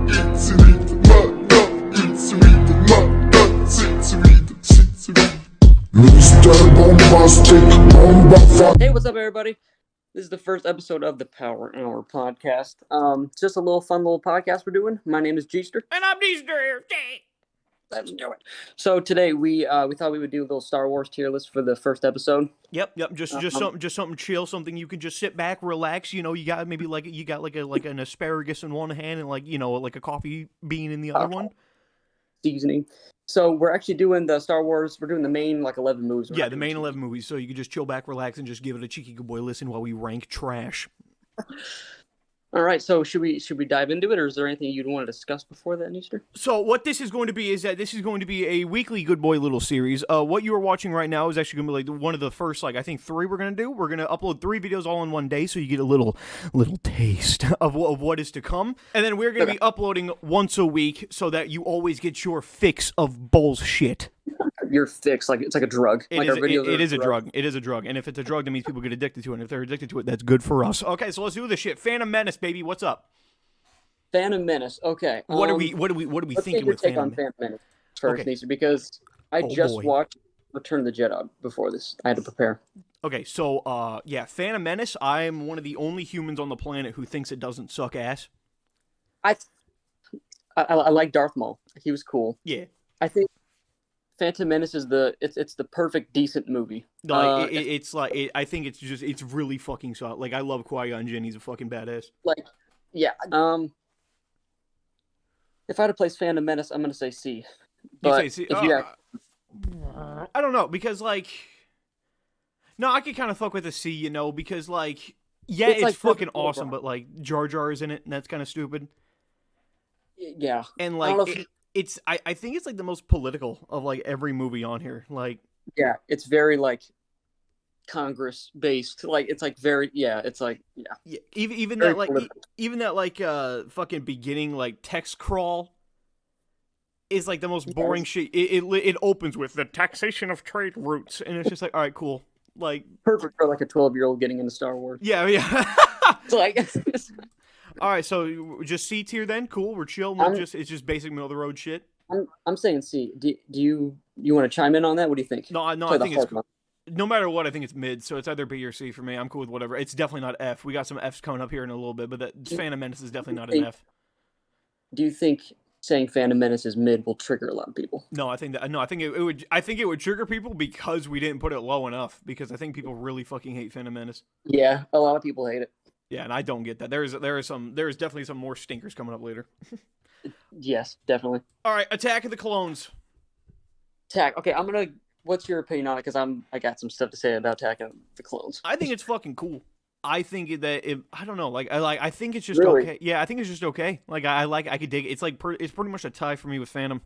Hey, what's up, everybody? This is the first episode of the PowerHour Podcast. It's just a little fun little podcast we're doing. My name is Geester. And I'm Geester. Let's do it. So today we thought we would do a little Star Wars tier list for the first episode. Yep. Just something chill, something you can just sit back, relax. You know, you got an asparagus in one hand and like a coffee bean in the other one. Seasoning. So we're actually doing the Star Wars. We're doing the main 11 movies. Yeah, the main 11 movies. So you can just chill back, relax, and just give it a cheeky good boy listen while we rank trash. All right, so should we dive into it, or is there anything you'd want to discuss before that, Easter? So what this is going to be is that this is going to be a weekly good boy little series. What you are watching right now is actually going to be one of the first, I think 3 we're going to do. We're going to upload 3 videos all in one day, so you get a little taste of what is to come. And then we're going to be uploading once a week so that you always get your fix of bullshit. Your fix, it's like a drug. It is a drug. It is a drug. And if it's a drug, that means people get addicted to it. And if they're addicted to it, that's good for us. Okay, so let's do this shit. Phantom Menace, baby. What's up? Phantom Menace. Okay. What are we thinking with Phantom Menace first, okay. Easter, because I just watched Return of the Jedi before this. I had to prepare. Okay, so Phantom Menace. I'm one of the only humans on the planet who thinks it doesn't suck ass. I like Darth Maul. He was cool. Yeah. I think Phantom Menace is it's the perfect decent movie. I think it's really fucking solid. Like, I love Qui-Gon Jinn. He's a fucking badass. Yeah. If I had to place Phantom Menace, I'm gonna say C. But you say C? I don't know, because no, I could kind of fuck with a C, because it's fucking awesome, but Jar Jar is in it, and that's kind of stupid. Yeah. And I think it's the most political of every movie on here. Yeah, it's very Congress based. Even that fucking beginning text crawl is the most boring shit. It opens with the taxation of trade routes, and it's just all right, cool. Perfect for a 12-year-old getting into Star Wars. Yeah. All right, so just C tier then. Cool, we're chill. It's just basic middle of the road shit. I'm saying C. Do you want to chime in on that? What do you think? No, I think it's cool. No matter what, I think it's mid. So it's either B or C for me. I'm cool with whatever. It's definitely not F. We got some Fs coming up here in a little bit, but that Phantom Menace is definitely not an F. Do you think saying Phantom Menace is mid will trigger a lot of people? No, I think it would. I think it would trigger people because we didn't put it low enough. Because I think people really fucking hate Phantom Menace. Yeah, a lot of people hate it. Yeah, and I don't get that. There is definitely some more stinkers coming up later. Yes, definitely. All right, Attack of the Clones. Okay, what's your opinion on it? Because I got some stuff to say about Attack of the Clones. I think it's fucking cool. I think that I don't know. I think it's just really? Okay. Yeah, I think it's just okay. I could dig it. It's it's pretty much a tie for me with Phantom.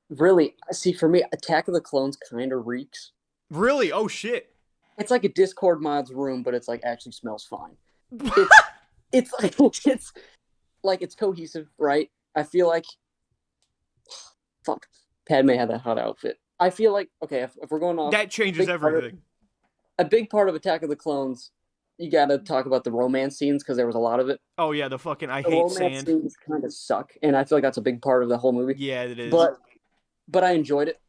Really? See, for me, Attack of the Clones kind of reeks. Really? Oh shit. It's like a Discord mod's room, but it's actually smells fine. It's it's cohesive, right? I feel fuck. Padme had that hot outfit. I feel okay, if we're going off, that changes everything. A big part of Attack of the Clones, you got to talk about the romance scenes because there was a lot of it. Oh yeah, the hate romance sand scenes kind of suck, and I feel that's a big part of the whole movie. Yeah, it is. But I enjoyed it.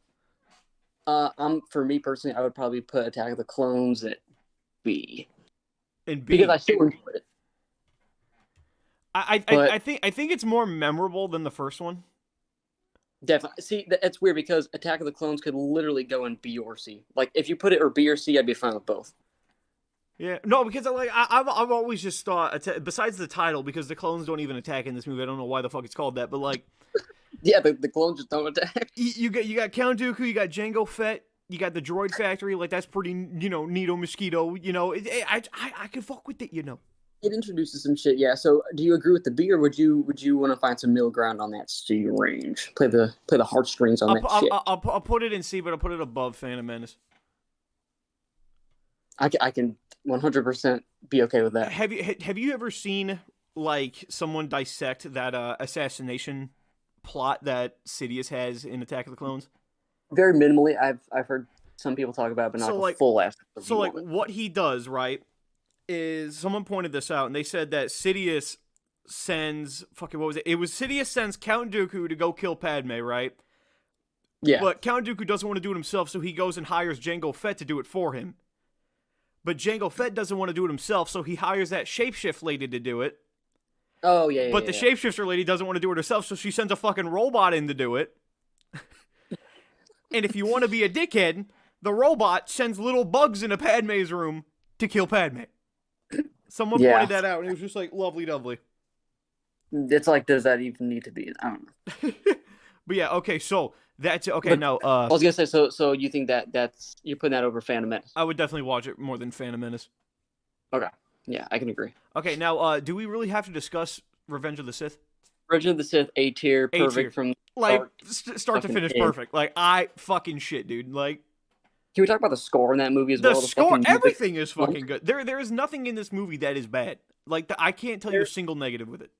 For me personally, I would probably put Attack of the Clones at B. And B, because I still enjoyed it. I think it's more memorable than the first one. Definitely. See, it's weird because Attack of the Clones could literally go in B or C. If you put it or B or C, I'd be fine with both. Yeah, no, because I've always just thought, besides the title, because the clones don't even attack in this movie. I don't know why the fuck it's called that, but yeah, the clones just don't attack. You got Count Dooku, you got Jango Fett, you got the droid factory. That's pretty, neato mosquito. I can fuck with it. It introduces some shit. Yeah. So, do you agree with the B, or would you want to find some middle ground on that C range? Play the heartstrings on that shit. I'll put it in C, but I'll put it above Phantom Menace. I can 100% be okay with that. Have you ever seen someone dissect that assassination plot that Sidious has in Attack of the Clones? Very minimally. I've heard some people talk about it, but not the full aspect. So what he does, right, is someone pointed this out, and they said that Sidious sends fucking what was it? It was Sidious sends Count Dooku to go kill Padme, right? Yeah. But Count Dooku doesn't want to do it himself, so he goes and hires Jango Fett to do it for him. But Jango Fett doesn't want to do it himself, so he hires that shapeshift lady to do it. Oh, yeah, But the shapeshifter lady doesn't want to do it herself, so she sends a fucking robot in to do it. And if you want to be a dickhead, the robot sends little bugs into Padme's room to kill Padme. Someone pointed that out, and it was just like, lovely dovely. It's like, does that even need to be? I don't know. But yeah, okay, so that's okay. Now, I was gonna say, so you think that's you're putting that over Phantom Menace? I would definitely watch it more than Phantom Menace. Okay, yeah, I can agree. Okay, now, do we really have to discuss Revenge of the Sith? Revenge of the Sith, A tier, perfect from like start to finish, perfect. Like I fucking shit, dude. Like, can we talk about the score in that movie as well? The score, everything is fucking good. There is nothing in this movie that is bad. Like, I can't tell you a single negative with it.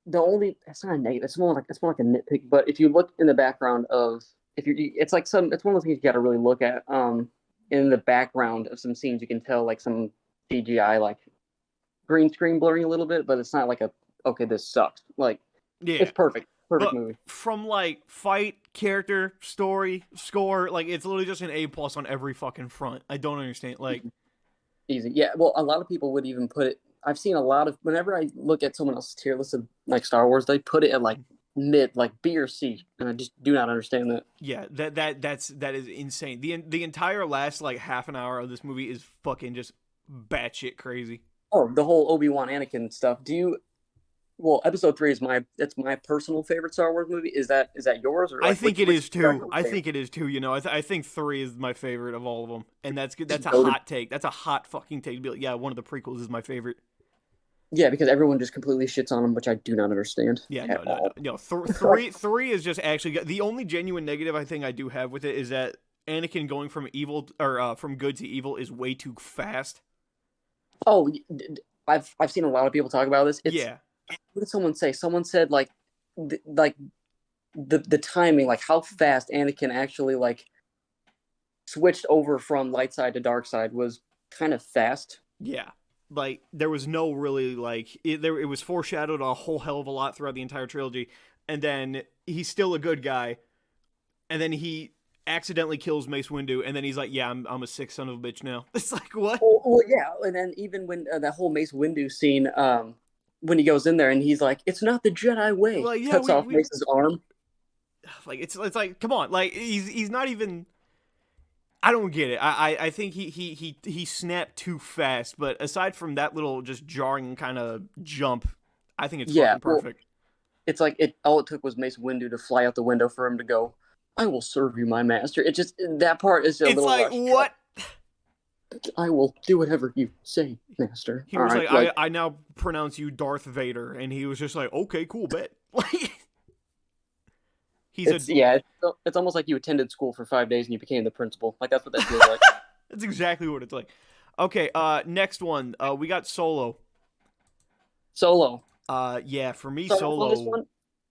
It's not a negative. It's more like a nitpick. But if you look in the background of, it's one of those things you got to really look at. In the background of some scenes, you can tell like some CGI, like green screen blurring a little bit, but it's not like okay, this sucks. Like, yeah, it's perfect movie. From like fight, character, story, score, like it's literally just an A+ on every fucking front. I don't understand. Like, easy, yeah. Well, a lot of people would even put it. I've seen a lot of, whenever I look at someone else's tier list of like Star Wars, they put it at like mid, like B or C, and I just do not understand that. Yeah, that is insane. The entire last like half an hour of this movie is fucking just batshit crazy. Oh, the whole Obi-Wan Anakin stuff. Well, Episode 3 is my personal favorite Star Wars movie. Is that yours? Or like, I think it is too. I think it is too. You know, I think 3 is my favorite of all of them, and that's good. That's a hot take. That's a hot fucking take. To be like, yeah, one of the prequels is my favorite. Yeah, because everyone just completely shits on them, which I do not understand. Yeah, no. Three is just actually the only genuine negative I think I do have with it is that Anakin going from evil or from good to evil is way too fast. Oh, I've seen a lot of people talk about this. Yeah. What did someone say? Someone said like the timing, like how fast Anakin actually like switched over from light side to dark side was kind of fast. Yeah. Like, there was no really, like, it was foreshadowed a whole hell of a lot throughout the entire trilogy, and then he's still a good guy, and then he accidentally kills Mace Windu, and then he's like, yeah, I'm a sick son of a bitch now. It's like, what? Well yeah, and then even when that whole Mace Windu scene, when he goes in there and he's like, it's not the Jedi way, like, yeah, cuts off Mace's arm. Like, it's like, come on, like, he's not even... I don't get it. I think he snapped too fast, but aside from that little just jarring kind of jump, I think it's fucking perfect. Well, it's like all it took was Mace Windu to fly out the window for him to go, I will serve you, my master. It just, that part is a little like, what? I will do whatever you say, master. He was like, I now pronounce you Darth Vader, and he was just like, okay, cool, bet. Like, it's almost like you attended school for 5 days and you became the principal. Like, that's what that feels like. That's exactly what it's like. Okay, next one. We got Solo. Yeah, for me, Solo. This one,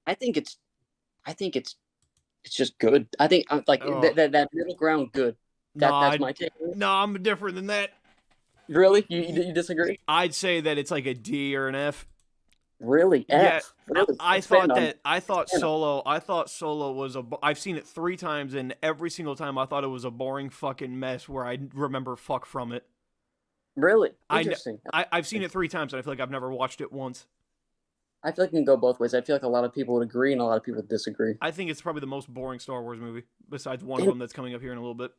I think it's just good. I think that middle ground good. That's my take. No, I'm different than that. Really? You disagree? I'd say that it's like a D or an F. Really? F? Yeah, really? I thought Solo was I've seen it 3 times, and every single time I thought it was a boring fucking mess where I remember fuck from it. Really? Interesting. I've seen it 3 times, and I feel like I've never watched it once. I feel like it can go both ways. I feel like a lot of people would agree and a lot of people would disagree. I think it's probably the most boring Star Wars movie, besides one of them that's coming up here in a little bit.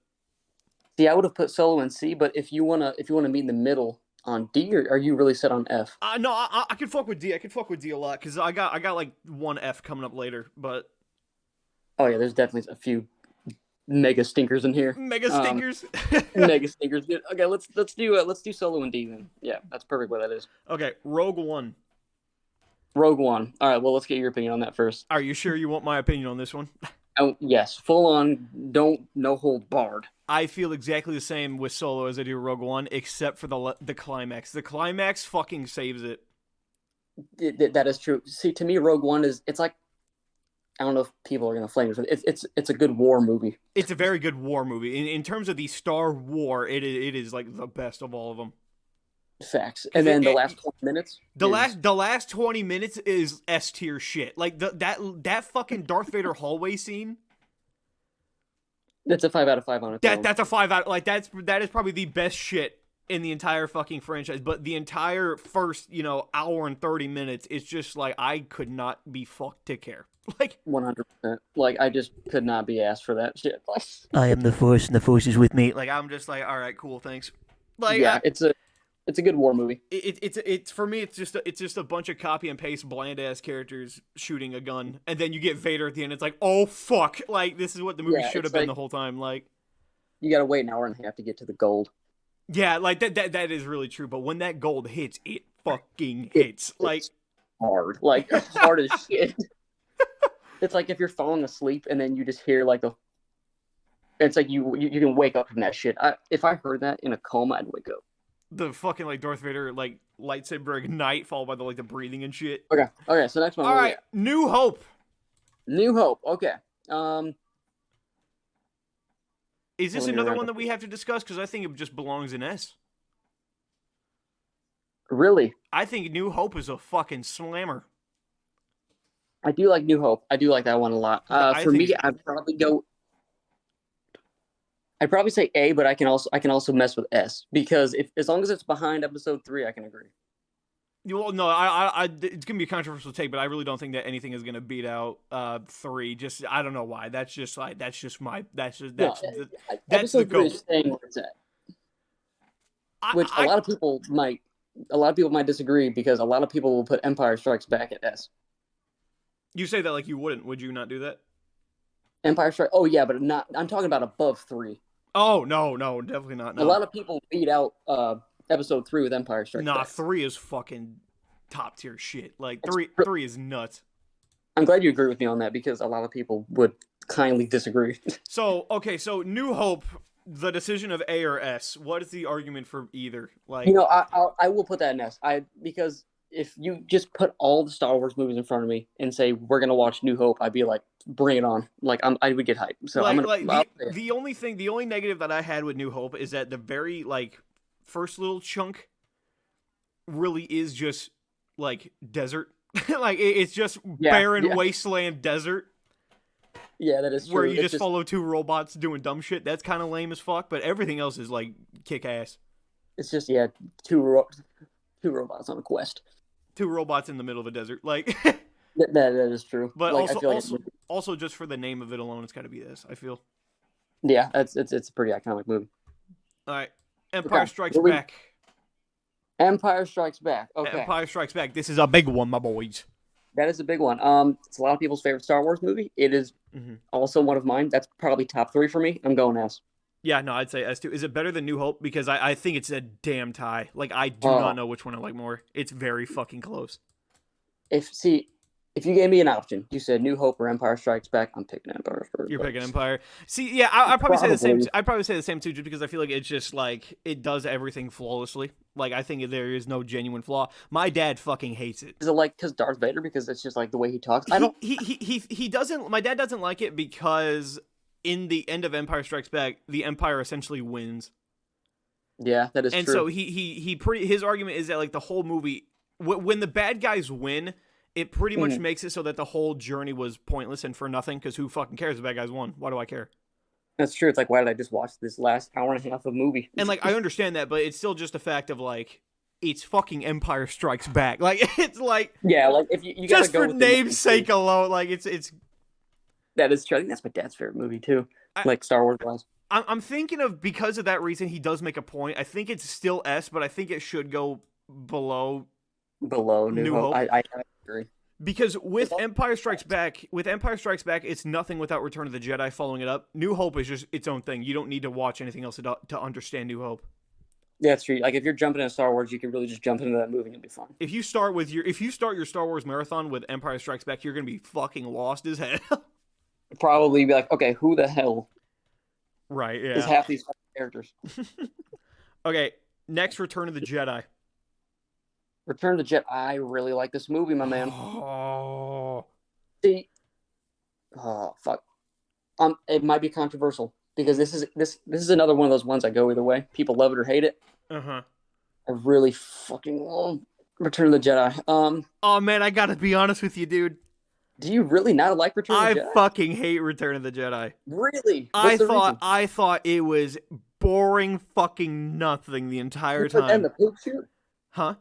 See, I would have put Solo in C, but if you wanna meet in the middle on D, or are you really set on F? No, I could fuck with D. I could fuck with D a lot because I got like one F coming up later, but oh yeah, there's definitely a few mega stinkers in here. Mega stinkers. Mega stinkers. Good. Okay, let's do Solo and D then. Yeah, that's perfect what that is. Okay, Rogue One. All right, well, let's get your opinion on that first. Are you sure you want my opinion on this one? Oh, yes, full on, no hold barred. I feel exactly the same with Solo as I do Rogue One, except for the climax. The climax fucking saves it. That is true. See, to me, Rogue One it's like, I don't know if people are gonna flame it. It's a good war movie. It's a very good war movie. In terms of the Star War, it is like the best of all of them. Facts. And then the last 20 minutes. The last 20 minutes is S tier shit. Like that fucking Darth Vader hallway scene. That's a 5 out of 5 on it. That's a 5 out. Like that is probably the best shit in the entire fucking franchise. But the entire first, hour and 30 minutes, it's just like I could not be fucked to care. Like 100%. Like I just could not be asked for that shit. Like, I am the Force, and the Force is with me. Like I'm just like, all right, cool, thanks. Like yeah, it's a good war movie. It's for me. It's just a bunch of copy and paste bland ass characters shooting a gun, and then you get Vader at the end. It's like, oh fuck! Like this is what the movie should have been the whole time. Like you gotta wait an hour and a half to get to the gold. Yeah, like that is really true. But when that gold hits, it fucking hits. Like hard, like hard as shit. It's like if you're falling asleep and then you just hear like it's like you can wake up from that shit. If I heard that in a coma, I'd wake up. The fucking like Darth Vader like lightsaber ignite followed by the breathing and shit. Okay. So next one. All right, New Hope. New Hope. Okay. Is this another one that we have to discuss? Because I think it just belongs in S. Really? I think New Hope is a fucking slammer. I do like New Hope. I do like that one a lot. For me, I'd probably say A, but I can also mess with S because as long as it's behind episode 3, I can agree. Well, no, it's gonna be a controversial take, but I really don't think that anything is gonna beat out 3. Just I don't know why. That's just the goal. Is staying where it's at. Which a lot of people might disagree because a lot of people will put Empire Strikes Back at S. You say that like you wouldn't. Would you not do that? Empire Strike. Oh yeah, but not. I'm talking about above 3. Oh no, definitely not. No. A lot of people beat out episode 3 with Empire Strikes Back. Nah, 3 is fucking top tier shit. Like 3 is nuts. I'm glad you agree with me on that because a lot of people would kindly disagree. So New Hope, the decision of A or S. What is the argument for either? Like I will put that in S. Because if you just put all the Star Wars movies in front of me and say we're gonna watch New Hope, I'd be like, bring it on. Like I would get hyped. So the only negative that I had with New Hope is that the very first little chunk really is just like desert. Like it's just barren wasteland desert. Yeah, that is true. Where you just follow 2 robots doing dumb shit. That's kind of lame as fuck, but everything else is like kick ass. It's just two robots on a quest. 2 robots in the middle of a desert. Like that is true. But also just for the name of it alone, it's got to be this, I feel. Yeah, it's a pretty iconic movie. All right. Empire Strikes Back. Empire Strikes Back. Okay. Empire Strikes Back. This is a big one, my boys. That is a big one. It's a lot of people's favorite Star Wars movie. It is also one of mine. That's probably top 3 for me. I'm going S. Yeah, no, I'd say S too. Is it better than New Hope? Because I think it's a damn tie. Like, I do not know which one I like more. It's very fucking close. If you gave me an option, you said New Hope or Empire Strikes Back, I'm picking Empire first. You're picking Empire. See, yeah, I'd probably say the same. I'd probably say the same too, just because I feel like it's just like it does everything flawlessly. Like I think there is no genuine flaw. My dad fucking hates it. Is it like because Darth Vader? Because it's just like the way he talks. He doesn't. My dad doesn't like it because in the end of Empire Strikes Back, the Empire essentially wins. Yeah, that is true. And so his argument is that like the whole movie, when the bad guys win, it pretty much makes it so that the whole journey was pointless and for nothing, because who fucking cares if the bad guys won? Why do I care? That's true. It's like, why did I just watch this last hour and a half of movie? And like, I understand that, but it's still just a fact of like, it's fucking Empire Strikes Back. Like, it's like, yeah, like if you gotta just go for namesake alone, like it's. That is true. I think that's my dad's favorite movie too. Like Star Wars wise. I'm thinking of, because of that reason, he does make a point. I think it's still S, but I think it should go below New Hope. I agree. Because with Empire Strikes Back, it's nothing without Return of the Jedi following it up. New Hope is just its own thing. You don't need to watch anything else to understand New Hope. Yeah, that's true. Like if you're jumping into Star Wars, you can really just jump into that movie and you'll be fine. If you start your Star Wars marathon with Empire Strikes Back, you're gonna be fucking lost as hell. Probably be like, okay, who the hell? Right. Yeah. Is half these characters. Okay. Next, Return of the Jedi. Return of the Jedi. I really like this movie, my man. Oh. See. Oh fuck. It might be controversial because this is another one of those ones I go either way. People love it or hate it. I really fucking love Return of the Jedi. Oh man, I gotta be honest with you, dude. Do you really not like Return of I the Jedi? fucking hate Return of the Jedi. Really? I What's the thought reason? I thought it was boring fucking nothing the entire You put that in time. the poop chute? Huh?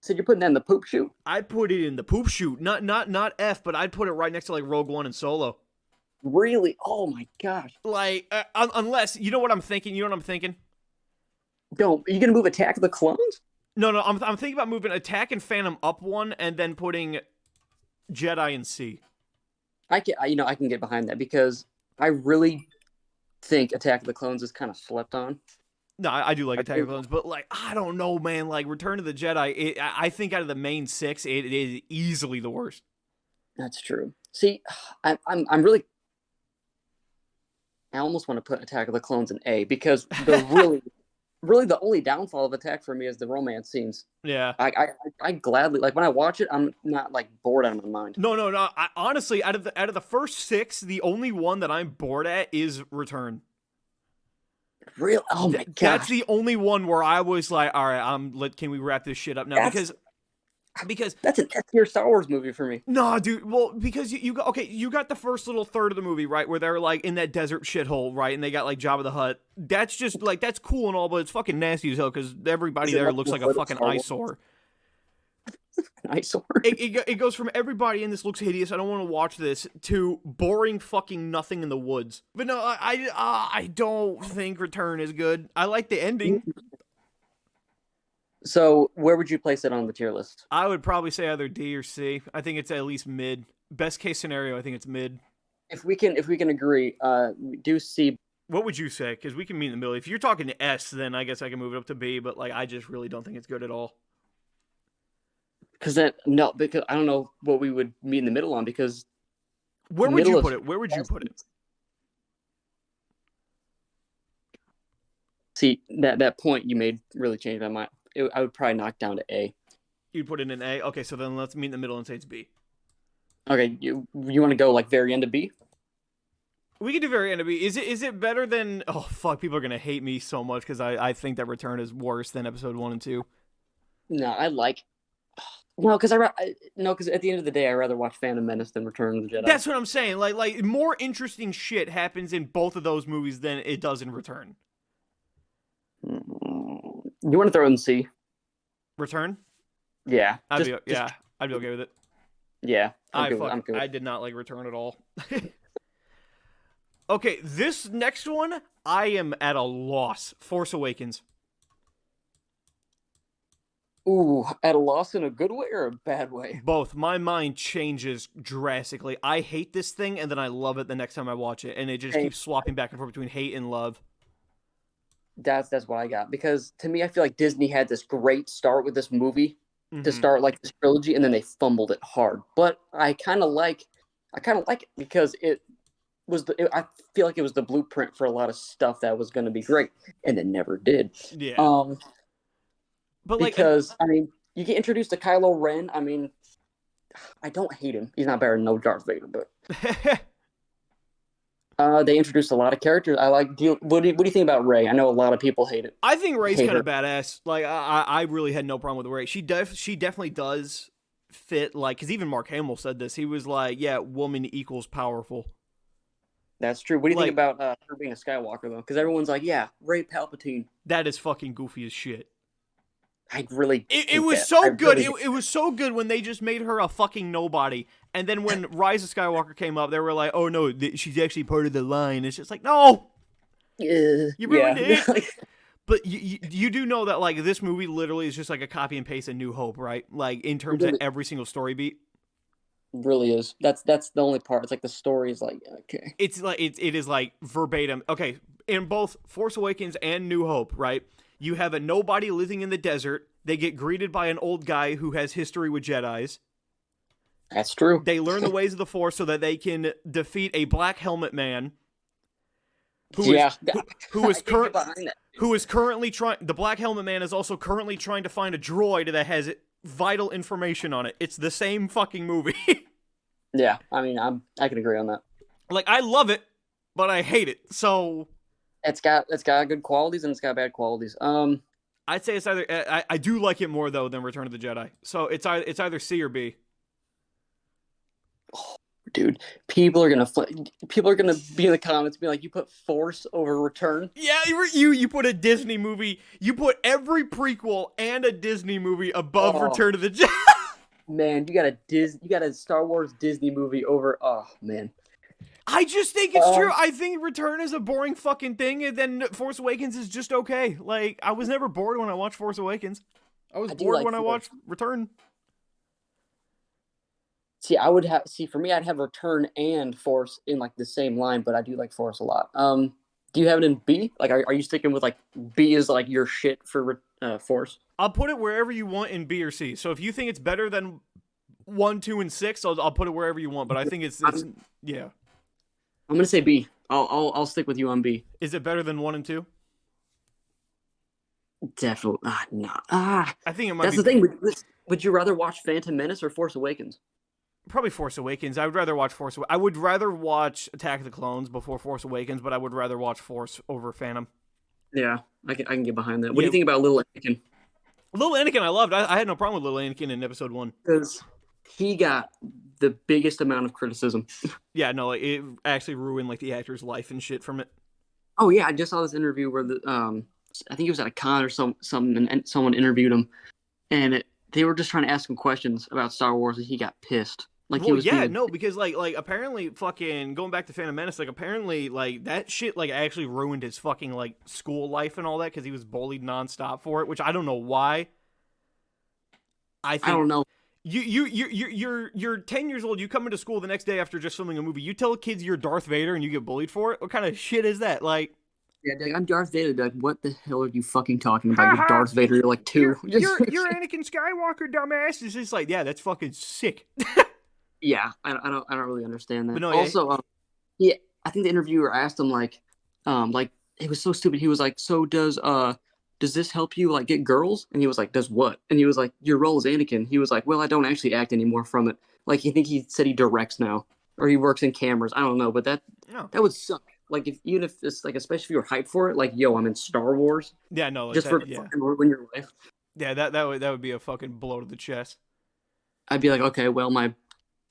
So you're putting that in the poop chute? I'd put it in the poop chute. Not F, but I'd put it right next to like Rogue One and Solo. Really? Oh my gosh! Like unless you know what I'm thinking. You know what I'm thinking? Don't. Are you gonna move Attack of the Clones? No, I'm thinking about moving Attack and Phantom up one and then putting Jedi in C. I can get behind that because I really think Attack of the Clones is kind of slept on. No, I do like I Attack of think the Clones, but like I don't know, man. Like Return of the Jedi, I think out of the main six, it is easily the worst. that's true. See, I'm really. I almost want to put Attack of the Clones in A because the really the only downfall of Attack for me is the romance scenes. Yeah. I gladly like when I watch it, I'm not like bored out of my mind. No. Honestly, out of the first six, the only one that I'm bored at is Return. Real? Oh my That's gosh! the only one where I was like, all right, can we wrap this shit up now? Because That's an S tier Star Wars movie for me. no, dude. Well, because you got the first little third of the movie, right, where they're like in that desert shithole, right, and they got like Jabba the Hutt. That's just like that's cool and all, but it's fucking nasty as hell because everybody there looks like a fucking eyesore. Eyesore. It goes from everybody in this looks hideous, I don't want to watch this, to boring fucking nothing in the woods. But no, I don't think Return is good. I like the ending. So where would you place it on the tier list? I would probably say either D or C. I think it's at least mid. Best case scenario, I think it's mid. If we can agree, do C. What would you say? Because we can meet in the middle. If you're talking to S, then I guess I can move it up to B. But like, I just really don't think it's good at all. Because I don't know what we would meet in the middle on because where would you put it? Where would you put it? See, that point you made really changed my mind. I would probably knock down to A. You'd put it in A? Okay, so then let's meet in the middle and say it's B. Okay, you want to go like very end of B? We could do very end of B. Is it better than... Oh, fuck, people are going to hate me so much because I think that Return is worse than Episode 1 and 2. No, I like... No, because because at the end of the day, I'd rather watch Phantom Menace than Return of the Jedi. That's what I'm saying. Like more interesting shit happens in both of those movies than it does in Return. You want to throw in C? Return? Yeah. I'd be okay with it. Yeah. I'm good. I did not like Return at all. Okay, this next one, I am at a loss. Force Awakens. Ooh, at a loss in a good way or a bad way? Both. My mind changes drastically. I hate this thing, and then I love it the next time I watch it, and it just keeps swapping back and forth between hate and love. That's what I got. Because to me, I feel like Disney had this great start with this movie to start like this trilogy, and then they fumbled it hard. But I kind of like it because it was I feel like it was the blueprint for a lot of stuff that was going to be great, and it never did. Yeah. But because I mean, you get introduced to Kylo Ren. I mean, I don't hate him. He's not better than no Darth Vader, but they introduced a lot of characters. I like. What do you think about Rey? I know a lot of people hate it. I think Rey's kind of badass. Like I really had no problem with Rey. She definitely does fit. Like, because even Mark Hamill said this. He was like, "Yeah, woman equals powerful." That's true. What do you think about her being a Skywalker though? Because everyone's like, "Yeah, Rey Palpatine." That is fucking goofy as shit. I really. It was so good. It was so good when they just made her a fucking nobody, and then when Rise of Skywalker came up, they were like, "Oh no, she's actually part of the line." It's just like, no, you ruined it. But you do know that like this movie literally is just like a copy and paste of New Hope, right? Like in terms of every single story beat. Really is. That's the only part. It's like the story is like okay. It's like it is like verbatim. Okay, in both Force Awakens and New Hope, right? You have a nobody living in the desert. They get greeted by an old guy who has history with Jedis. That's true. They learn the ways of the Force so that they can defeat a black helmet man. Who is currently trying. The black helmet man is also currently trying to find a droid that has vital information on it. It's the same fucking movie. Yeah, I mean, I can agree on that. Like, I love it, but I hate it. So it's got good qualities and it's got bad qualities. I'd say it's either. I do like it more though than Return of the Jedi. So it's either C or B. Oh, dude, people are gonna be in the comments, be like, "You put Force over Return." Yeah, you put a Disney movie. You put every prequel and a Disney movie above Return of the Jedi. Man, you got a Star Wars Disney movie over. Oh man. I just think it's true. I think Return is a boring fucking thing, and then Force Awakens is just okay. Like, I was never bored when I watched Force Awakens. I was bored when I watched Return. For me, I'd have Return and Force in like the same line, but I do like Force a lot. Do you have it in B? Like, are you sticking with like B is like your shit for Force? I'll put it wherever you want in B or C. So if you think it's better than 1, 2, and 6, I'll put it wherever you want. But I think it's yeah. I'm gonna say B. I'll stick with you on B. Is it better than 1 and 2? Definitely not. I think it might. That's the thing. Would you rather watch Phantom Menace or Force Awakens? Probably Force Awakens. I would rather watch I would rather watch Attack of the Clones before Force Awakens, but I would rather watch Force over Phantom. Yeah, I can get behind that. What do you think about Little Anakin? Little Anakin, I loved. I had no problem with Little Anakin in Episode 1. Because he got the biggest amount of criticism. Yeah, no, it actually ruined like the actor's life and shit from it. Oh yeah, I just saw this interview where I think it was at a con or something, and someone interviewed him, and they were just trying to ask him questions about Star Wars, and he got pissed. Like he was because like apparently fucking going back to Phantom Menace, like apparently like that shit like actually ruined his fucking like school life and all that because he was bullied nonstop for it, which I don't know why. I don't know. You're 10 years old. You come into school the next day after just filming a movie. You tell kids you're Darth Vader and you get bullied for it. What kind of shit is that? Like, yeah, I'm Darth Vader. Like, what the hell are you fucking talking about? You're Darth Vader. You're like 2. You're Anakin Skywalker, dumbass. It's just like, yeah, that's fucking sick. Yeah, I don't really understand that. But no, also, I think the interviewer asked him like it was so stupid. He was like, "So does this help you like get girls?" And he was like, "Does what?" And he was like, "Your role as Anakin." He was like, "Well, I don't actually act anymore from it. Like, he said he directs now, or he works in cameras. I don't know, but that would suck. Like, even if it's like, especially if you're hyped for it, like, yo, I'm in Star Wars. Yeah, no, just for fucking ruin your life. Yeah, that would be a fucking blow to the chest. I'd be like, okay, well, my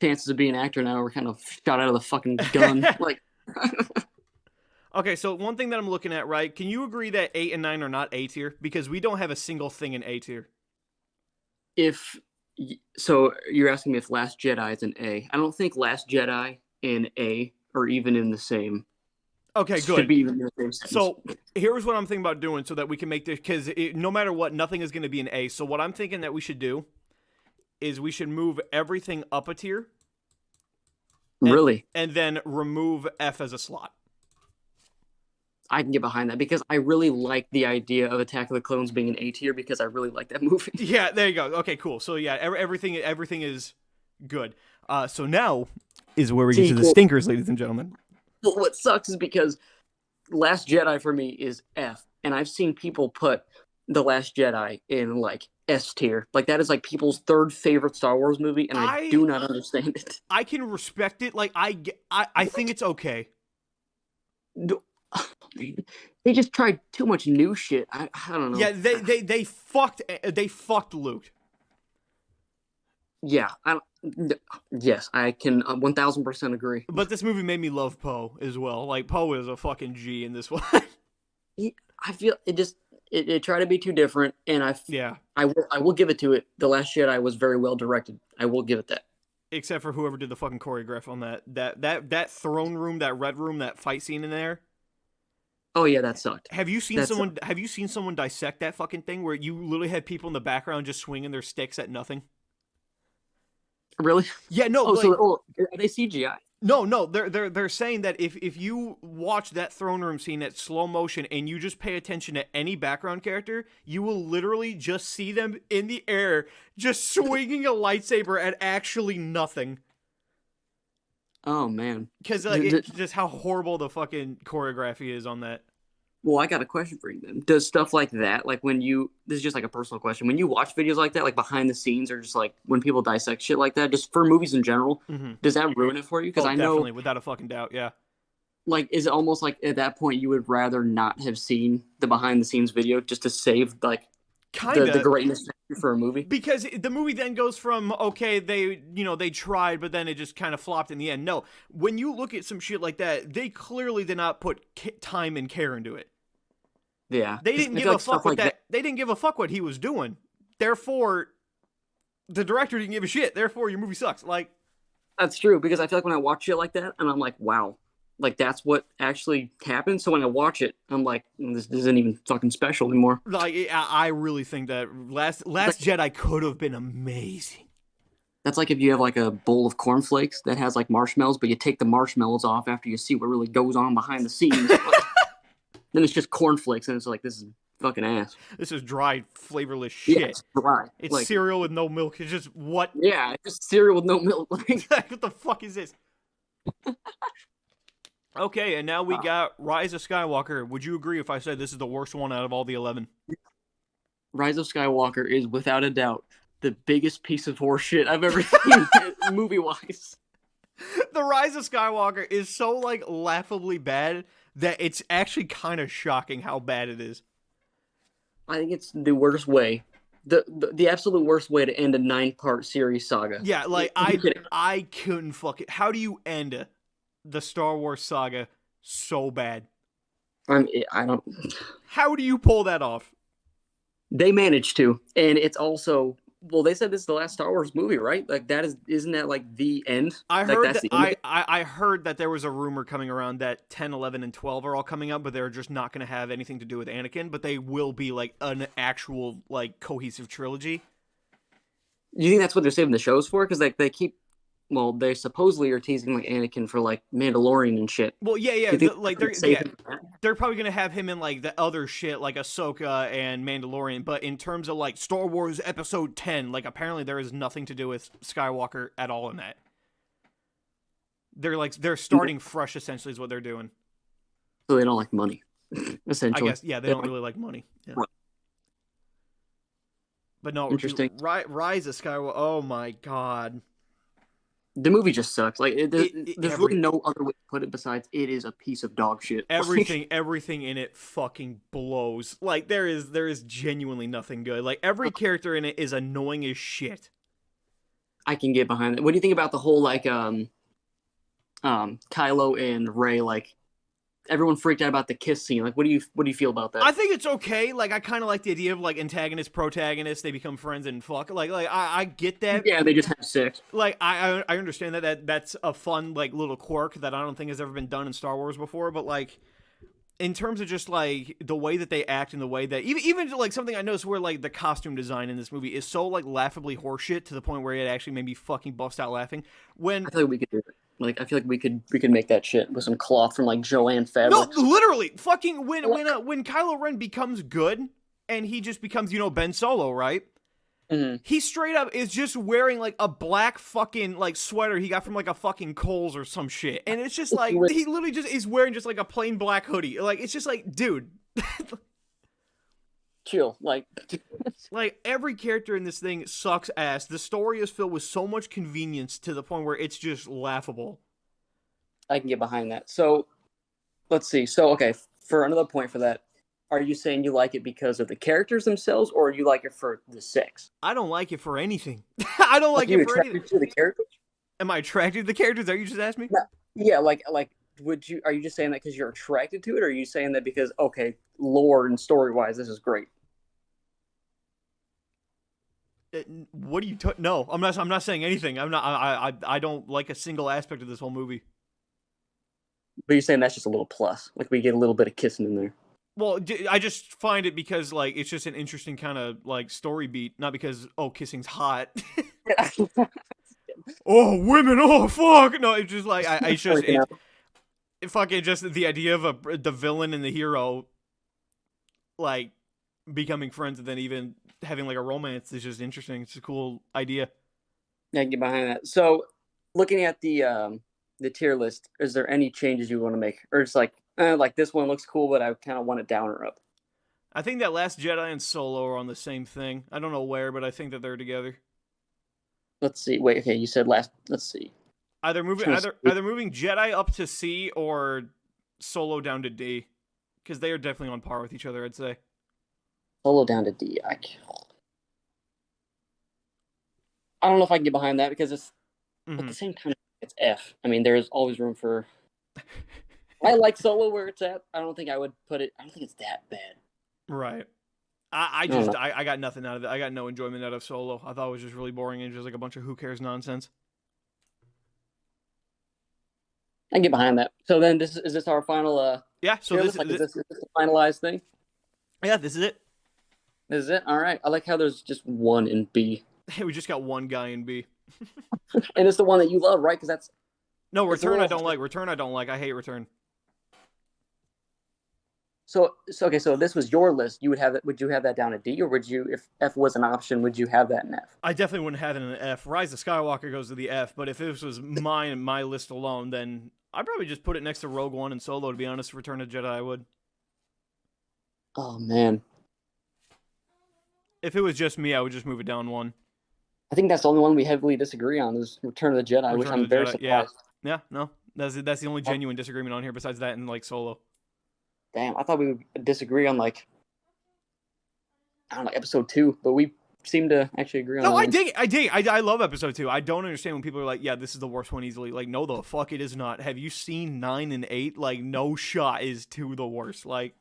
chances of being an actor now are kind of shot out of the fucking gun. Like, okay, so one thing that I'm looking at, right? Can you agree that 8 and 9 are not A tier because we don't have a single thing in A tier? So you're asking me if Last Jedi is an A. I don't think Last Jedi and A are even in the same. Okay, good. Should be even in the same sentence. So here's what I'm thinking about doing so that we can make this, because no matter what, nothing is going to be an A. So what I'm thinking that we should do is we should move everything up a tier. Really? And then remove F as a slot. I can get behind that because I really like the idea of Attack of the Clones being an A tier because I really like that movie. Yeah, there you go. Okay, cool. So yeah, everything is good. So now is where we get to the stinkers, ladies and gentlemen. Well, what sucks is because Last Jedi for me is F, and I've seen people put The Last Jedi in like S tier. Like that is like people's third favorite Star Wars movie, and I do not understand it. I can respect it. Like I think it's okay. They just tried too much new shit. I don't know. Yeah, they fucked Luke. Yeah, yes, I can 1000% agree. But this movie made me love Poe as well. Like Poe is a fucking G in this one. I feel it tried to be too different, and I will give it to it. The Last Jedi was very well directed. I will give it that. Except for whoever did the fucking choreograph on that throne room, that red room, that fight scene in there. Oh yeah, that sucked. Have you seen someone dissect that fucking thing where you literally had people in the background just swinging their sticks at nothing? Really? Yeah, no. Are they CGI? No. They're saying that if you watch that throne room scene at slow motion and you just pay attention to any background character, you will literally just see them in the air just swinging a lightsaber at actually nothing. Oh man. Because just how horrible the fucking choreography is on that. Well, I got a question for you then. Does stuff like that, like this is just like a personal question, when you watch videos like that, like behind the scenes, or just like when people dissect shit like that, just for movies in general, does that ruin it for you? Because I know, definitely, without a fucking doubt, yeah. Like, is it almost like at that point you would rather not have seen the behind the scenes video just to save like the greatness for a movie. Because the movie then goes from, okay, they tried, but then it just kind of flopped in the end. No, when you look at some shit like that, they clearly did not put time and care into it. Yeah. They didn't give a fuck what that. They didn't give a fuck what he was doing. Therefore, the director didn't give a shit. Therefore, your movie sucks. Like, that's true, because I feel like when I watch shit like that, and I'm like, wow, like that's what actually happened. So when I watch it, I'm like, this isn't even fucking special anymore. Like, I really think that Last Jedi could have been amazing. That's like if you have like a bowl of cornflakes that has like marshmallows, but you take the marshmallows off after you see what really goes on behind the scenes. Then it's just cornflakes, and it's like, this is fucking ass. This is dry, flavorless shit. Yeah, it's dry. It's like, cereal with no milk. It's just what? Yeah, it's just cereal with no milk. What the fuck is this? Okay, and now we got Rise of Skywalker. Would you agree if I said this is the worst one out of all the 11? Rise of Skywalker is, without a doubt, the biggest piece of horse shit I've ever seen, movie-wise. The Rise of Skywalker is so, like, laughably bad that it's actually kind of shocking how bad it is. I think it's the worst way. The absolute worst way to end a 9-part series saga. Yeah, like, I couldn't fuck it. How do you end the Star Wars saga so bad? I don't... How do you pull that off? They managed to, and it's also... Well, they said this is the last Star Wars movie, right? Like, isn't that like the end? I heard I heard that there was a rumor coming around that 10, 11, and 12 are all coming up, but they're just not going to have anything to do with Anakin, but they will be like an actual like cohesive trilogy. You think that's what they're saving the shows for? Because like they keep... Well, they supposedly are teasing like Anakin for like Mandalorian and shit. Well, yeah. They're probably gonna have him in like the other shit, like Ahsoka and Mandalorian. But in terms of like Star Wars Episode 10, like apparently there is nothing to do with Skywalker at all in that. They're starting fresh, essentially, is what they're doing. So they don't like money, essentially. I guess, yeah, they don't really like money. Yeah. Right. But no, interesting. Rise of Skywalker. Oh my god. The movie just sucks. Like, there's really no other way to put it besides it is a piece of dog shit. Everything in it fucking blows. Like, there is genuinely nothing good. Like, every character in it is annoying as shit. I can get behind it. What do you think about the whole, like, Kylo and Rey, like, everyone freaked out about the kiss scene. Like, what do you feel about that? I think it's okay. Like, I kind of like the idea of like antagonist, protagonist. They become friends and fuck. Like I get that. Yeah, they just have sex. Like, I understand that's a fun like little quirk that I don't think has ever been done in Star Wars before. But like, in terms of just like the way that they act and the way that even like something I noticed where like the costume design in this movie is so like laughably horseshit to the point where it actually made me fucking bust out laughing. When I feel like we could do it. Like, I feel like we could make that shit with some cloth from like Joanne fabric. No, literally, fucking when Kylo Ren becomes good and he just becomes Ben Solo, right? Mm-hmm. He straight up is just wearing like a black fucking like sweater he got from like a fucking Kohl's or some shit, and it's just like he literally just is wearing just like a plain black hoodie. Like, it's just like, dude. Chill. Like every character in this thing sucks ass. The story is filled with so much convenience to the point where it's just laughable. I can get behind that. So let's see. So okay, for another point for that, are you saying you like it because of the characters themselves, or you like it for the sex? I don't like it for anything. I don't like it for anything. To the characters? Am I attracted to the characters? Are you just asking me? No. Yeah, like are you just saying that because you're attracted to it, or are you saying that because, okay, lore and story-wise, this is great? What are you? No, I'm not saying anything. I'm not. I don't like a single aspect of this whole movie. But you're saying that's just a little plus, like we get a little bit of kissing in there. Well, I just find it because like it's just an interesting kind of like story beat, not because kissing's hot. Oh, women! Oh, fuck! No, it's just like it's just it fucking just the idea of the villain and the hero like becoming friends and then even having like a romance is just interesting. It's a cool idea. Yeah, I can get behind that. So, looking at the tier list, is there any changes you want to make, or it's like this one looks cool, but I kind of want it down or up? I think that Last Jedi and Solo are on the same thing. I don't know where, but I think that they're together. Let's see. Wait, okay, you said last. Let's see. Either moving Jedi up to C or Solo down to D, because they are definitely on par with each other, I'd say. Solo down to D. I don't know if I can get behind that because it's at the same time it's F. I mean, there is always room for. I like Solo where it's at. I don't think I would put it. I don't think it's that bad. Right. I got nothing out of it. I got no enjoyment out of Solo. I thought it was just really boring and just like a bunch of who cares nonsense. I can get behind that. So then, is this our final? Yeah. So is this the finalized thing? Yeah, this is it. This is it. All right. I like how there's just one in B. We just got one guy in B. And it's the one that you love, right? Because that's no Return. I don't like Return. I don't like. I hate Return. So okay. So this was your list. You would have it. Would you have that down a D, or would you, if F was an option, would you have that in F? I definitely wouldn't have it in an F. Rise of Skywalker goes to the F. But if this was mine and my list alone, then I'd probably just put it next to Rogue One and Solo. To be honest, Return of the Jedi, I would. Oh man. If it was just me, I would just move it down one. I think that's the only one we heavily disagree on is Return of the Jedi, which I'm very surprised. Yeah, no, that's the only genuine disagreement on here. Besides that, and like Solo. Damn, I thought we would disagree on like I don't know episode 2, but we seem to actually agree on. No, I dig it. I love episode 2. I don't understand when people are like, "Yeah, this is the worst one easily." Like, no, the fuck, it is not. Have you seen 9 and 8? Like, no shot is 2 the worst. Like,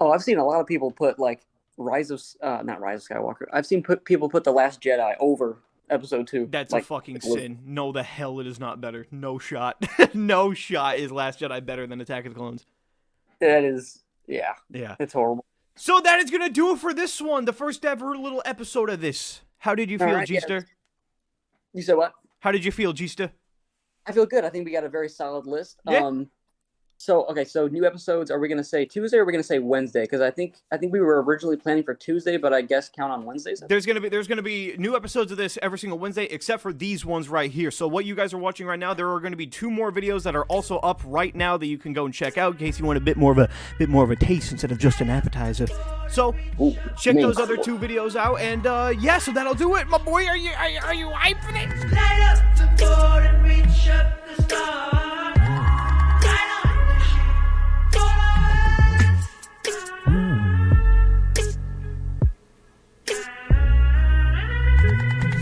oh, I've seen a lot of people put like not Rise of Skywalker. I've seen people put The Last Jedi over episode 2. That's like, a fucking sin. No, the hell it is not better. No shot. No shot is Last Jedi better than Attack of the Clones. That is, yeah. It's horrible. So that is gonna do it for this one, the first ever little episode of this. How did you feel, G-Ster? Yeah. You said what? How did you feel, G-Ster? I feel good. I think we got a very solid list. Yeah. So new episodes, are we going to say Tuesday or are we going to say Wednesday? Because I think we were originally planning for Tuesday, but I guess count on Wednesdays. There's gonna be new episodes of this every single Wednesday, except for these ones right here. So what you guys are watching right now, there are going to be 2 more videos that are also up right now that you can go and check out in case you want a bit more of a taste instead of just an appetizer. So check those other 2 videos out, and so that'll do it, my boy. Are you hyped for this?